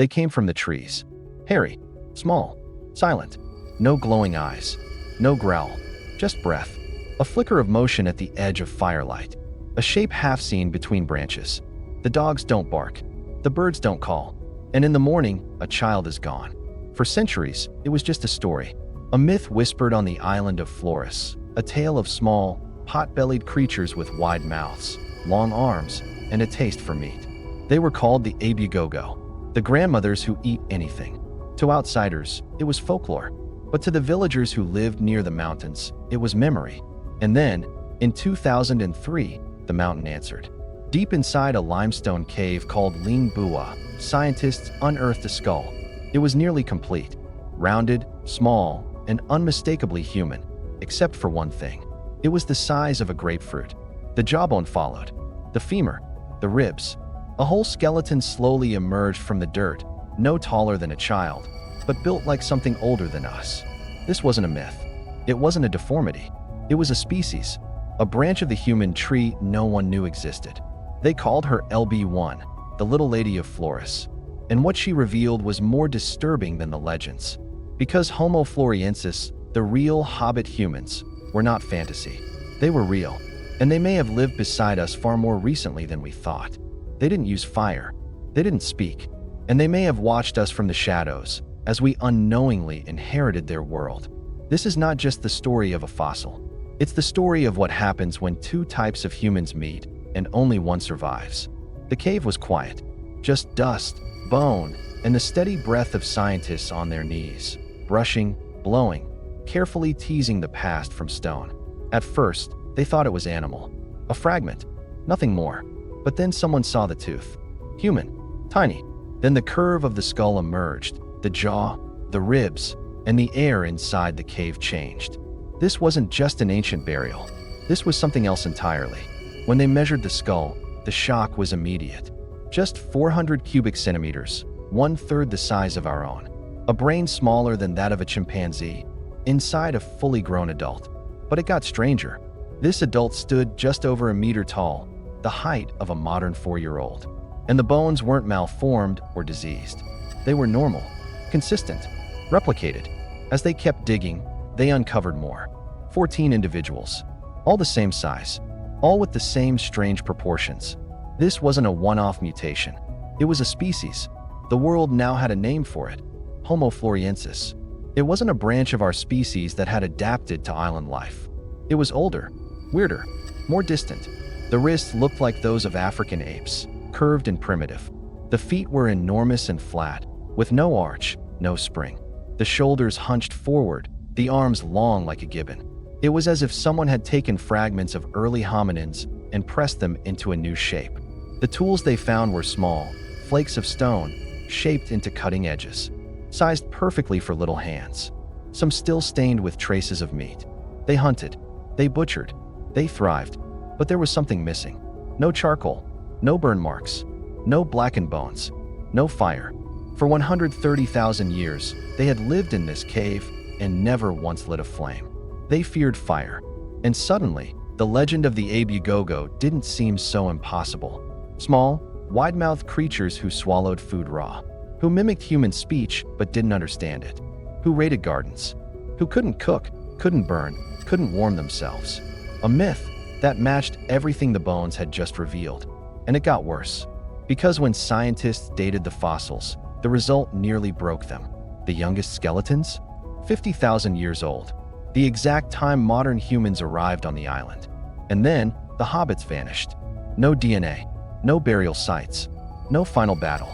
They came from the trees. Hairy, small, silent. No glowing eyes. No growl. Just breath. A flicker of motion at the edge of firelight. A shape half seen between branches. The dogs don't bark. The birds don't call. And in the morning, a child is gone. For centuries, it was just a story. A myth whispered on the island of Flores. A tale of small, pot-bellied creatures with wide mouths, long arms, and a taste for meat. They were called the Ebu Gogo, the grandmothers who eat anything. To outsiders, it was folklore. But to the villagers who lived near the mountains, it was memory. And then, in 2003, the mountain answered. Deep inside a limestone cave called Ling Bua, scientists unearthed a skull. It was nearly complete, rounded, small, and unmistakably human, except for one thing. It was the size of a grapefruit. The jawbone followed, the femur, the ribs. A whole skeleton slowly emerged from the dirt, no taller than a child, but built like something older than us. This wasn't a myth. It wasn't a deformity. It was a species, a branch of the human tree no one knew existed. They called her LB1, the Little Lady of Flores. And what she revealed was more disturbing than the legends. Because Homo Floresiensis, the real Hobbit humans, were not fantasy. They were real, and they may have lived beside us far more recently than we thought. They didn't use fire. They didn't speak. And they may have watched us from the shadows as we unknowingly inherited their world. This is not just the story of a fossil. It's the story of what happens when two types of humans meet and only one survives. The cave was quiet. Just dust, bone, and the steady breath of scientists on their knees, brushing, blowing, carefully teasing the past from stone. At first, they thought it was animal, a fragment, nothing more. But then someone saw the tooth. Human, tiny. Then the curve of the skull emerged, the jaw, the ribs, and the air inside the cave changed. This wasn't just an ancient burial. This was something else entirely. When they measured the skull, the shock was immediate. Just 400 cubic centimeters, 1/3 the size of our own. A brain smaller than that of a chimpanzee, inside a fully grown adult. But it got stranger. This adult stood just over a meter tall, the height of a modern 4-year-old. And the bones weren't malformed or diseased. They were normal, consistent, replicated. As they kept digging, they uncovered more. 14 individuals, all the same size, all with the same strange proportions. This wasn't a one-off mutation. It was a species. The world now had a name for it, Homo Floresiensis. It wasn't a branch of our species that had adapted to island life. It was older, weirder, more distant. The wrists looked like those of African apes, curved and primitive. The feet were enormous and flat, with no arch, no spring. The shoulders hunched forward, the arms long like a gibbon. It was as if someone had taken fragments of early hominins and pressed them into a new shape. The tools they found were small, flakes of stone, shaped into cutting edges, sized perfectly for little hands. Some still stained with traces of meat. They hunted, they butchered, they thrived, but there was something missing. No charcoal, no burn marks, no blackened bones, no fire. For 130,000 years, they had lived in this cave and never once lit a flame. They feared fire. And suddenly, the legend of the Ebu Gogo didn't seem so impossible. Small, wide-mouthed creatures who swallowed food raw, who mimicked human speech but didn't understand it, who raided gardens, who couldn't cook, couldn't burn, couldn't warm themselves. A myth that matched everything the bones had just revealed. And it got worse. Because when scientists dated the fossils, the result nearly broke them. The youngest skeletons? 50,000 years old. The exact time modern humans arrived on the island. And then, the Hobbits vanished. No DNA, no burial sites, no final battle.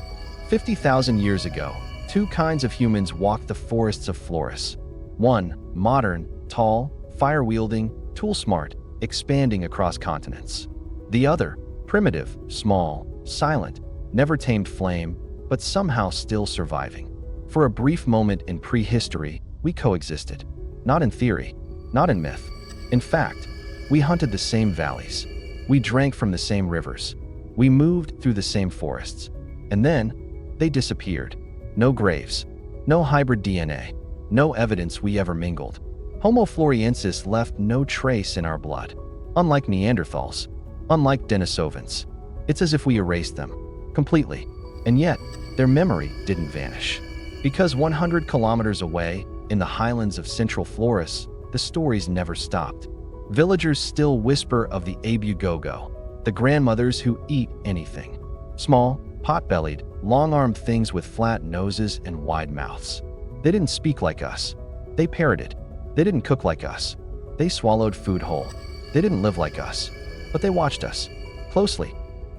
50,000 years ago, two kinds of humans walked the forests of Flores. One, modern, tall, fire-wielding, tool-smart, expanding across continents. The other, primitive, small, silent, never tamed flame, but somehow still surviving. For a brief moment in prehistory, we coexisted. Not in theory, not in myth. In fact, we hunted the same valleys. We drank from the same rivers. We moved through the same forests. And then, they disappeared. No graves, no hybrid DNA, no evidence we ever mingled. Homo floresiensis left no trace in our blood. Unlike Neanderthals, unlike Denisovans. It's as if we erased them, completely. And yet, their memory didn't vanish. Because 100 kilometers away, in the highlands of central Flores, the stories never stopped. Villagers still whisper of the Ebu Gogo, the grandmothers who eat anything. Small, pot-bellied, long-armed things with flat noses and wide mouths. They didn't speak like us. They parroted. They didn't cook like us. They swallowed food whole. They didn't live like us. But they watched us closely.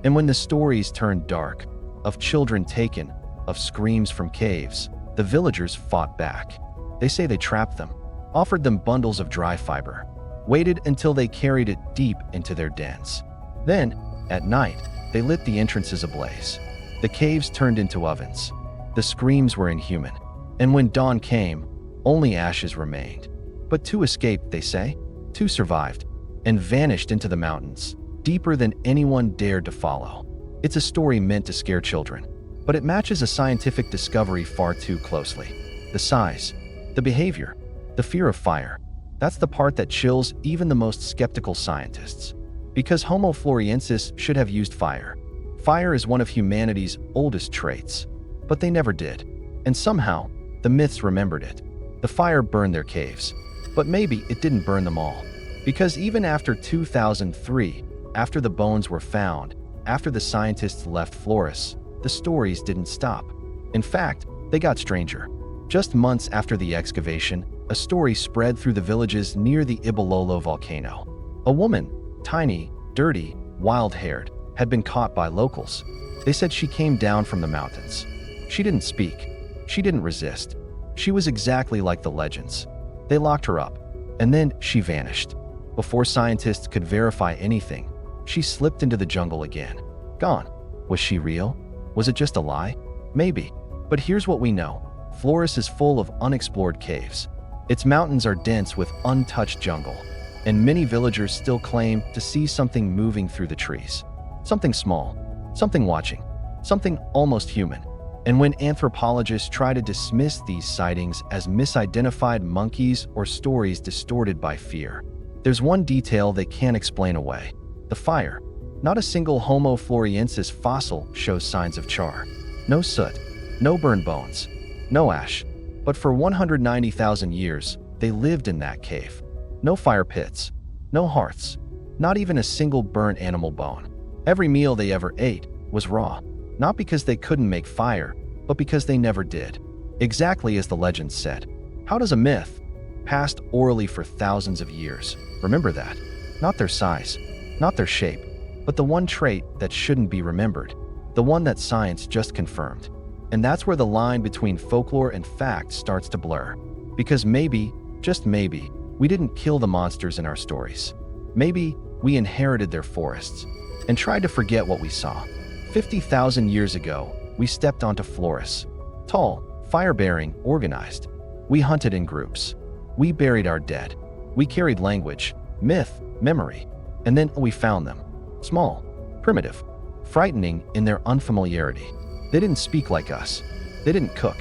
And when the stories turned dark, of children taken, of screams from caves, the villagers fought back. They say they trapped them, offered them bundles of dry fiber, waited until they carried it deep into their dens. Then, at night, they lit the entrances ablaze. The caves turned into ovens. The screams were inhuman. And when dawn came, only ashes remained. But two escaped, they say. Two survived, and vanished into the mountains, deeper than anyone dared to follow. It's a story meant to scare children, but it matches a scientific discovery far too closely. The size, the behavior, the fear of fire. That's the part that chills even the most skeptical scientists. Because Homo floresiensis should have used fire. Fire is one of humanity's oldest traits, but they never did. And somehow, the myths remembered it. The fire burned their caves, but maybe it didn't burn them all. Because even after 2003, after the bones were found, after the scientists left Flores, the stories didn't stop. In fact, they got stranger. Just months after the excavation, a story spread through the villages near the Ebu Gogo volcano. A woman, tiny, dirty, wild-haired, had been caught by locals. They said she came down from the mountains. She didn't speak. She didn't resist. She was exactly like the legends. They locked her up, and then she vanished. Before scientists could verify anything, she slipped into the jungle again. Gone. Was she real? Was it just a lie? Maybe. But here's what we know. Flores is full of unexplored caves. Its mountains are dense with untouched jungle, and many villagers still claim to see something moving through the trees. Something small, something watching, something almost human. And when anthropologists try to dismiss these sightings as misidentified monkeys or stories distorted by fear, there's one detail they can't explain away: the fire. Not a single Homo floresiensis fossil shows signs of char. No soot, no burned bones, no ash. But for 190,000 years, they lived in that cave. No fire pits, no hearths, not even a single burnt animal bone. Every meal they ever ate was raw, not because they couldn't make fire, but because they never did. Exactly as the legends said. How does a myth, passed orally for thousands of years, remember that? Not their size, not their shape, but the one trait that shouldn't be remembered, the one that science just confirmed. And that's where the line between folklore and fact starts to blur. Because maybe, just maybe, we didn't kill the monsters in our stories. Maybe we inherited their forests and tried to forget what we saw. 50,000 years ago, we stepped onto Flores. Tall, fire-bearing, organized. We hunted in groups. We buried our dead. We carried language, myth, memory. And then we found them. Small, primitive, frightening in their unfamiliarity. They didn't speak like us. They didn't cook.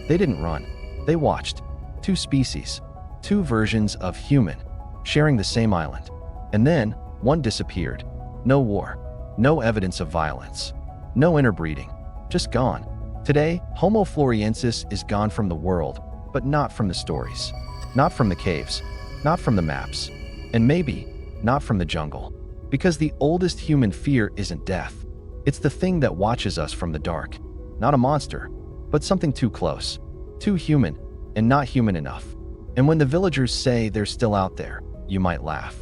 They didn't run. They watched. Two species, two versions of human, sharing the same island. And then, one disappeared. No war. No evidence of violence. No interbreeding. Just gone. Today, Homo floresiensis is gone from the world, but not from the stories. Not from the caves. Not from the maps. And maybe, not from the jungle. Because the oldest human fear isn't death. It's the thing that watches us from the dark. Not a monster, but something too close, too human, and not human enough. And when the villagers say they're still out there, you might laugh.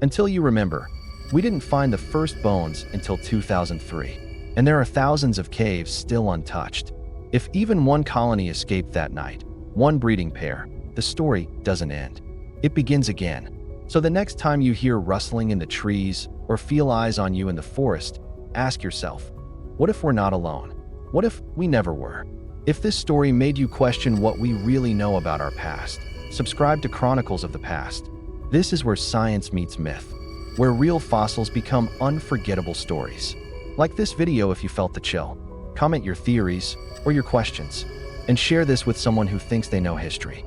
Until you remember, we didn't find the first bones until 2003. And there are thousands of caves still untouched. If even one colony escaped that night, one breeding pair, the story doesn't end. It begins again. So the next time you hear rustling in the trees or feel eyes on you in the forest, ask yourself, what if we're not alone? What if we never were? If this story made you question what we really know about our past, subscribe to Chronicles of the Past. This is where science meets myth, where real fossils become unforgettable stories. Like this video if you felt the chill. Comment your theories or your questions, and share this with someone who thinks they know history.